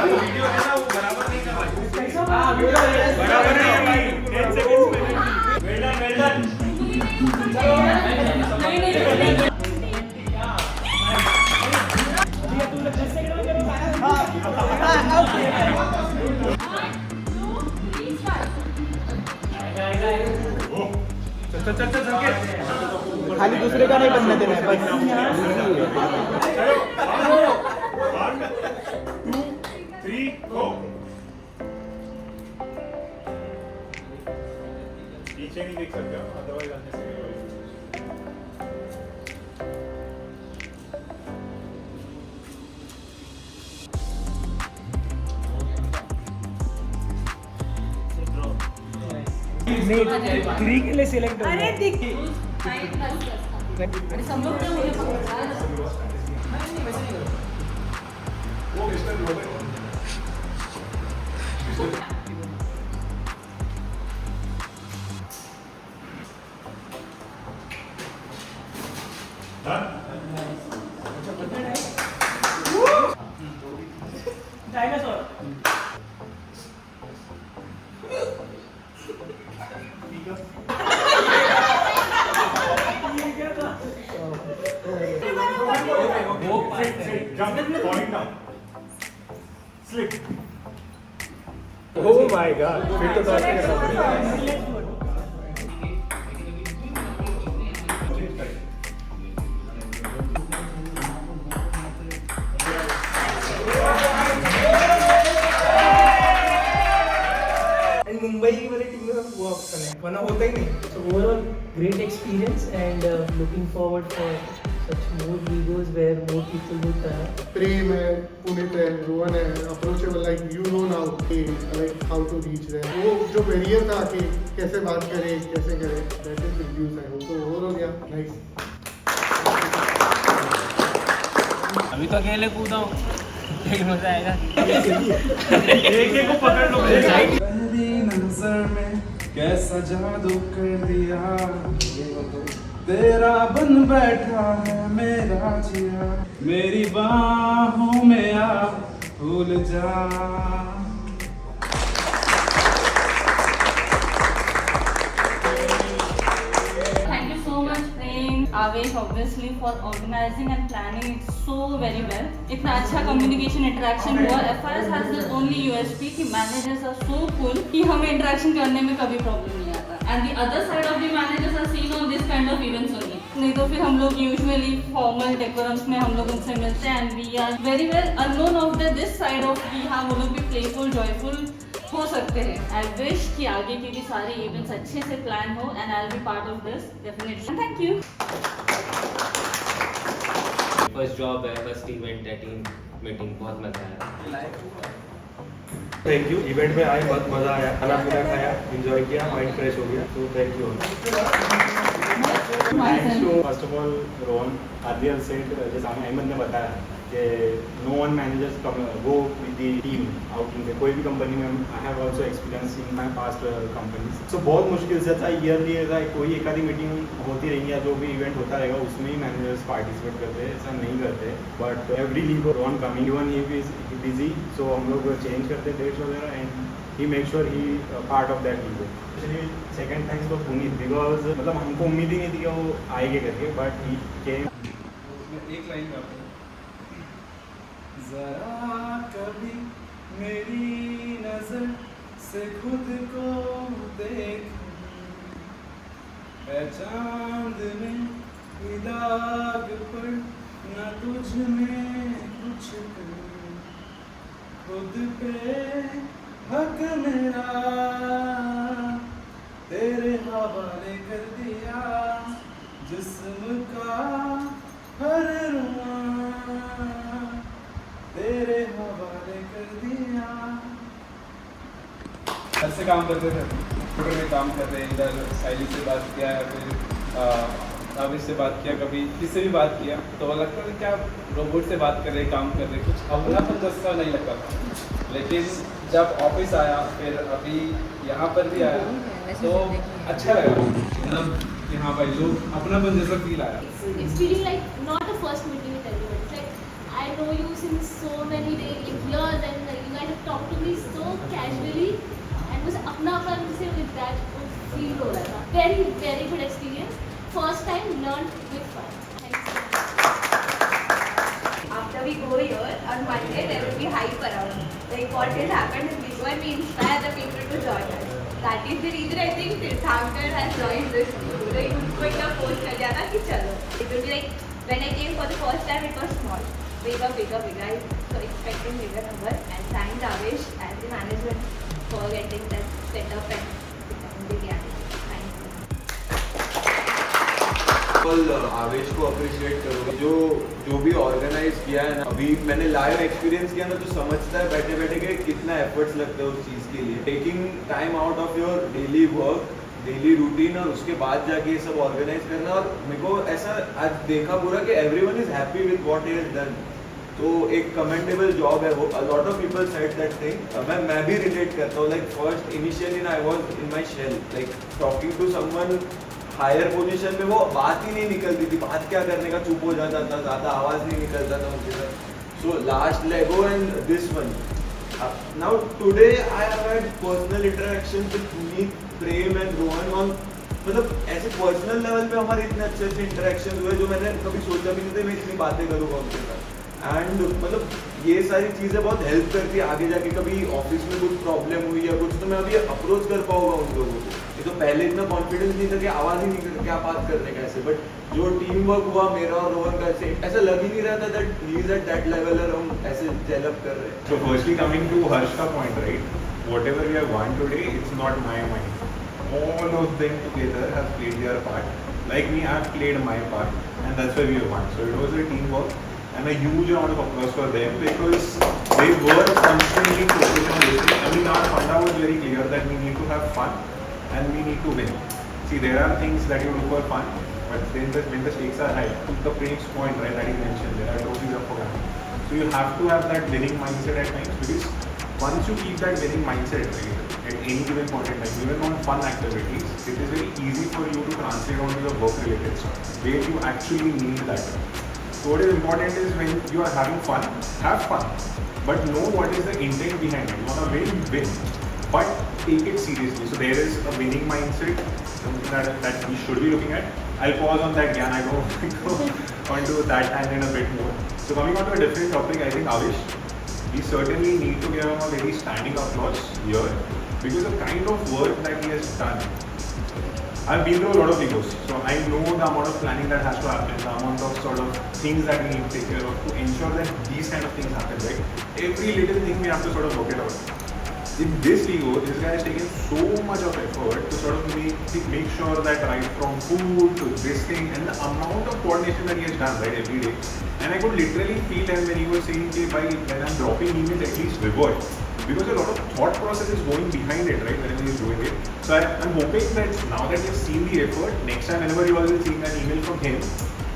Video है ना वो बराबर नहीं था भाई। हां वीडियो बराबर नहीं है भाई। 10 सेकंड्स में वेल डन चलो नहीं नहीं तू 10 सेकंड में करो। हां चल चल खाली दूसरे का नहीं बनने देना है बस। चलो 1 2 3 गो। पीछे नहीं देख सकते हो अदरवाइज आने से नहीं 3 के लिए सिलेक्ट हो अरे दिख अरे सब लोग तो मुझे पकड़ वो mister global dinosaur jump falling down slip oh my God फिर तो काफी करना मुंबई वाली टीम में वो ऑप्शन है वरना होता ही नहीं. So overall great experience and looking forward for such more videos where more people would प्रेम है, पुनीत है, रोहन है, approachable like you know now like how to reach there. वो जो बैरियर था कि कैसे बात करें, कैसे करें, that is reduce I hope. तो ओवरऑल या नाइस. अभी तो अकेले कूदा हूँ, यही मजा आएगा. एक एक को पकड़ लो. पहली नजर में कैसा जादू कर दिया, तेरा बन बैठा है मेरा जिया, मेरी बाहों में आ भूल जा. Thank you so much, Prem, Avesh, obviously for organizing and planning it so very well. इतना अच्छा communication interaction हुआ. FIS has the only USP कि managers are so cool कि हमें interaction करने में कभी problem नहीं आता. And the other side of the managers are seen on this kind of events only. नहीं तो फिर हम लोग usually formal decorums में हम लोग उनसे मिलते हैं and we are very well unknown of the this side of कि हाँ वो लोग भी playful, joyful हो सकते हैं. I wish कि आगे के भी सारे events अच्छे से plan हो and I'll be part of this definitely. Thank you. First job है, फर्स्ट इवेंट है, टीम मीटिंग, बहुत मजा आया. Thank you. इवेंट में आए, बहुत मज़ा आया, खाना पीना खाया, एंजॉय किया, माइंड फ्रेश हो गया. तो thank you. Thanks to first of all Rohan. Earlier said जैसे अहमद ने बताया कि no one managers go with the team out in the कोई भी कंपनी में. I have also experience in my past companies. So बहुत मुश्किल से था ईयरली ऐसा कोई एक आधी मीटिंग होती रहेंगी या जो भी इवेंट होता रहेगा उसमें ही मैनेजर्स पार्टिसिपेट करते हैं, ऐसा नहीं करते. But every leave Rohan coming, even if he is busy, so हम लोग चेंज करते डेट्स वगैरह and he make sure he part of that leave. Especially second thanks for Puneet because मतलब हमको उम्मीद ही नहीं थी कि वो आएंगे करके, बट he came. उसमें एक लाइन गाते हैं, जरा कभी मेरी नजर से खुद को देख, है चांद में भी दाग पर न तुझ में कुछ करूं, खुद पे हक मेरा तेरे हवाले कर दिया, जिस्म का हर रुआ तेरे हवाले कर दिया. घर से काम करते थे, कंप्यूटर में काम कर रहे हैं, इधर साइली से बात किया है, फिर आविश से बात किया, कभी किससे भी बात किया तो लगता था क्या रोबोट से बात कर रहे, काम कर रहे, कुछ अपनापन जैसा नहीं लगता था. लेकिन जब ऑफिस आया, फिर अभी यहाँ पर भी आया, तो अच्छा लगा. मतलब कि हाँ भाई लोग अपनापन जैसा फील आया. It's feeling like not a first meeting with everyone. It's like I know you since so many days, like years, and and talked to me so casually and मुझे अपनापन से with that feel हो रहा था. Very good experience. First time learned with fun. Thanks. After we go here on Monday, there will be hype around like what has happened in Vigo and we inspire the people to join us. That is the reason I think Tirthankar has joined this group. Like उनको इतना post कर दिया था कि चलो. It will be like when I came for the first time, it was small, bigger. I so expecting bigger number. And thanks Avesh and the management for getting that set up and becoming the reality. Thank you. आवेश को appreciate करूँगा जो भी organise किया है ना. अभी मैंने लाइव एक्सपीरियंस किया ना, तो समझता है बैठे बैठे के कितना एफर्ट्स लगते हैं उस चीज़ के लिए. Taking time out of your daily work, daily routine, और उसके बाद जाके ये सब ऑर्गेनाइज करना. और मेरे को ऐसा आज देखा पूरा कि everyone is happy with what he has done. तो एक कमेंडेबल जॉब है वो. A lot of people said that thing. मैं भी रिलेट करता हूँ. Like first initially I was in my shell, like talking to someone higher position में, वो बात ही नहीं निकलती थी. बात क्या करने का, चुप हो जाता था, ज़्यादा आवाज़ नहीं निकलता था मुझे. So last Lego and this one. Now today I have had personal interaction with Puneet, Prem and Rohan on, मतलब ऐसे पर्सनल लेवल पे हमारे इतने अच्छे इंटरेक्शन हुए जो मैंने कभी सोचा भी नहीं था मैं इतनी बातें करूँगा उनके साथ. एंड मतलब ये सारी चीज़ें बहुत हेल्प करती है आगे जाके. कभी ऑफिस में कुछ प्रॉब्लम हुई या कुछ, तो मैं अभी अप्रोच कर पाऊंगा उन लोगों को. ये तो पहले इतना कॉन्फिडेंस नहीं था कि आवाज़ ही नहीं कर क्या बात करने का ऐसे. बट जो टीम वर्क हुआ मेरा और रोहन का, ऐसा लग ही नहीं रहा था that he is at that level और हम ऐसे डेवलप कर रहे हैं. So firstly coming to Harsh's point, right? Whatever we have won today, it's not my mind. All of them together have played their part. Like me, I have played my part, and that's why we have won. So it was a teamwork, and a huge amount of applause for them because they were constantly focused on this. I mean, our funda was very clear that we need to have fun and we need to win. See, there are things that you do for fun, but then when the stakes are high, to the Prem's point, right, that he mentioned, there are trophies up for grabs. So you have to have that winning mindset at times, because once you keep that winning mindset, right, at any given point in time, even on fun activities, it is very easy for you to translate onto the work-related stuff, where you actually need that. So what is important is when you are having fun, have fun, but know what is the intent behind it. You want to win, but take it seriously. So there is a winning mindset, something that we should be looking at. I'll pause on that, Gyan. I go onto that tangent a bit more. So coming on to a different topic, I think Avish, we certainly need to give him a very standing applause here, because the kind of work that he has done. I've been through a lot of egos, so I know the amount of planning that has to happen, the amount of sort of things that we need to take care of to ensure that these kind of things happen, right? Every little thing we have to sort of work it out. In this ego, this guy has taken so much of effort to sort of make sure that right from food to this thing, and the amount of coordination that he has done, right, every day. And I could literally feel him when he was saying, okay, when I'm dropping emails, at least revert. Because a lot of thought process is going behind it, right, whenever he's doing it. So I'm hoping that now that you've seen the effort, next time whenever you all will see an email from him,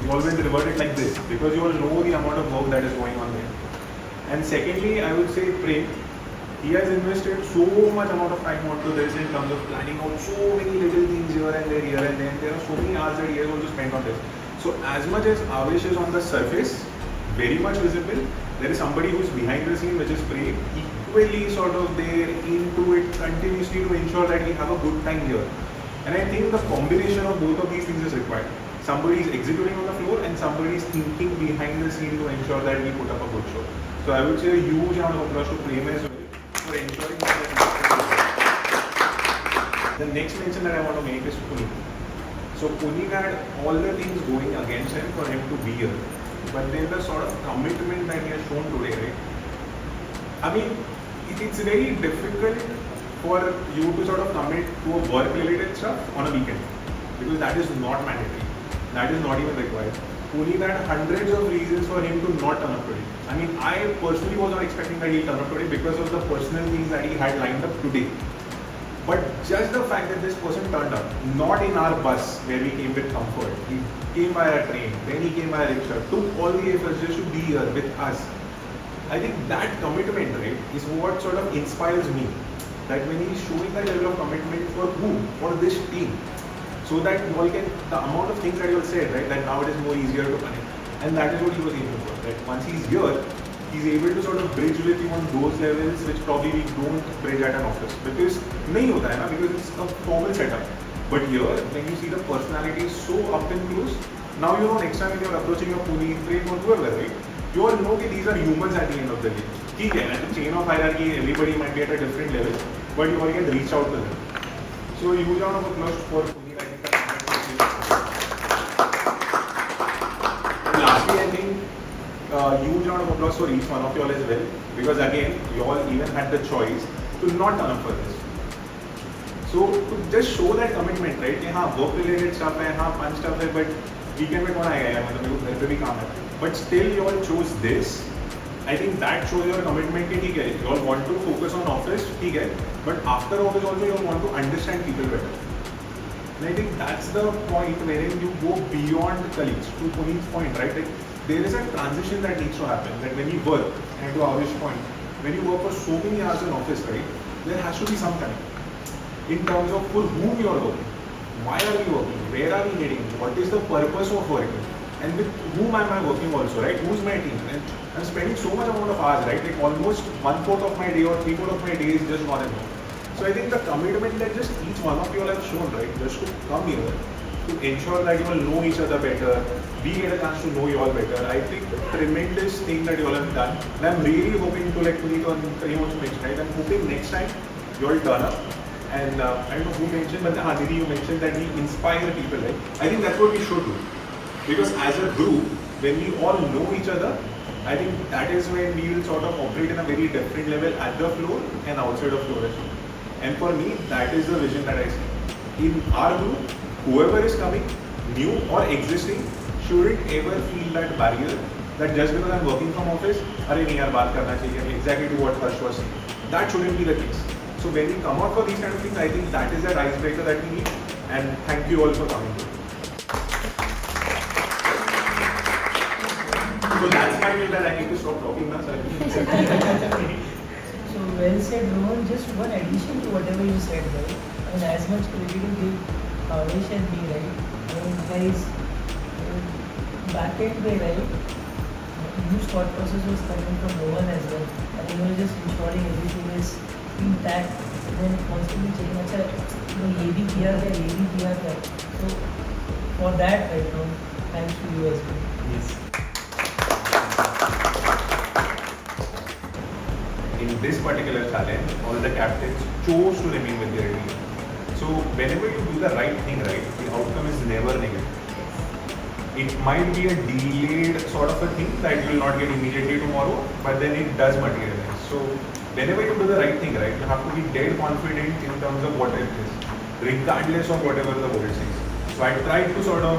you all will revert it like this, because you all know the amount of work that is going on there. And secondly, I would say Prem, he has invested so much amount of time onto this in terms of planning out so many little things here and there. There are so many hours that he has also spent on this. So as much as Avesh is on the surface, very much visible, there is somebody who's behind the scene, which is Prem, equally sort of there into it continuously to ensure that we have a good time here. And I think the combination of both of these things is required. Somebody is executing on the floor and somebody is thinking behind the scene to ensure that we put up a good show. So I would say a huge amount of applause to Prem as well for ensuring that. The next mention that I want to make is Puneet. So Puneet had all the things going against him for him to be here. But then the sort of commitment that he has shown today, right? I mean, it's very difficult for you to sort of commit to a work-related stuff on a weekend, because that is not mandatory. That is not even required. Puneet had hundreds of reasons for him to not turn up today. I mean, I personally was not expecting that he'll turn up today because of the personal things that he had lined up today. But just the fact that this person turned up, not in our bus where we came with comfort, he came by a train, then he came by a rickshaw, took all the efforts just to be here with us. I think that commitment, right, is what sort of inspires me. That when he's showing that level of commitment for who? For this team. So that you all can, the amount of things that you all said, right, that now it is more easier to connect. And that is what he was aiming for. That once he's here, he's able to sort of bridge with you on those levels which probably we don't bridge at an office because नहीं होता है ना, because it's a formal setup. But here, when you see the personality so up and close, now you know next time when you're approaching a Puneet, Prem or whoever, right? You all know that these are humans at the end of the day. ठीक है, at the chain of hierarchy, everybody might be at a different level, but you all can reach out to them. So huge round of applause for Puneet. I think lastly, I think huge round of applause for each one of you all as well, because again, you all even had the choice to not turn up for this. So to just show that commitment, right? कि हाँ work related stuff है, हाँ fun stuff है, but weekend में कौन आएगा यार, मतलब मेरे को घर पे भी काम है. But still you all chose this. I think that shows your commitment कि ठीक है, you all want to focus on office, ठीक है, but after office also you all want to understand people better. And I think that's the point wherein you go beyond colleagues. To Puneet's point, right? Like, there is a transition that needs to happen. That when you work, and to Avish's point, when you work for so many hours in office, right, there has to be some time in terms of for whom you are working, why are we working, where are we heading, what is the purpose of working, and with whom am I working also, right? Who's my team? And I'm spending so much amount of hours, right? Like almost 1/4 of my day or 3/4 of my day is just gone and gone. So I think the commitment that just each one of you all have shown, right, just to come here, to ensure that you all know each other better, we get a chance to know you all better. I think the tremendous thing that you all have done, and I'm really hoping to, like Puneet and Karim also mentioned, right? I'm hoping next time you all turn up. And I don't know who mentioned, but Didi, you mentioned that we inspire people, right? I think that's what we should do. Because as a group, when we all know each other, I think that is when we will sort of operate in a very different level at the floor and outside of floor as well. And for me, that is the vision that I see. In our group, whoever is coming, new or existing, shouldn't ever feel that barrier that just because I'm working from office, अरे नहीं यार बात करना चाहिए, exactly to what Harsh was saying. That shouldn't be the case. So when we come out for these kind of things, I think that is that icebreaker that we need. And thank you all for coming. So that's my way that I need to stop talking now. So well said, Rohan. Just one addition to whatever you said, right? And as much credit to give Avish and me, right? Guys, back end way, right? Huge thought process was coming from Rohan as well. And just ensuring everything is intact. Then constantly checking, अच्छा, ये भी किया है, ये भी किया है. So for that, right now, thanks to you as well. yes. In this particular challenge, all the captains chose to remain with their team. So whenever you do the right thing, right, the outcome is never negative. It might be a delayed sort of a thing that you will not get immediately tomorrow, but then it does materialize. So whenever you do the right thing, right, you have to be dead confident in terms of what it is, regardless of whatever the world says. So I tried to sort of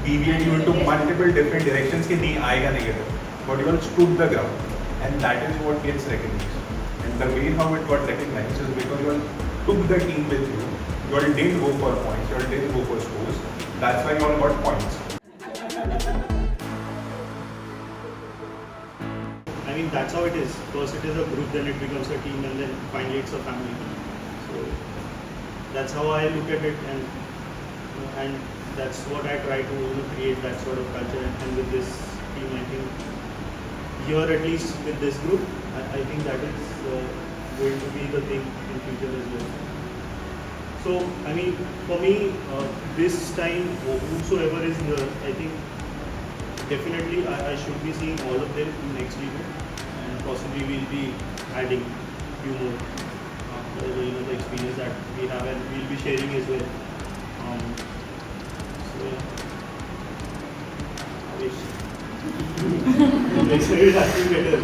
deviate you into multiple different directions कि नहीं आएगा negative, but you all stood the ground, and that is what gets recognized. And the way how it got recognized is because you all took the team with you. You all didn't go for points, you all didn't go for scores. That's why you all got points. I mean, that's how it is. First it is a group, then it becomes a team, and then finally it's a family. So that's how I look at it, and that's what I try to create, that sort of culture. And with this team, I think here at least with this group, I think that is going to be the thing in future as well. So I mean, for me, this time whosoever is here, I think definitely I should be seeing all of them in next event, and possibly we'll be adding few more the experience that we have, and we'll be sharing as well. So yeah, I wish. Next time it has to be better.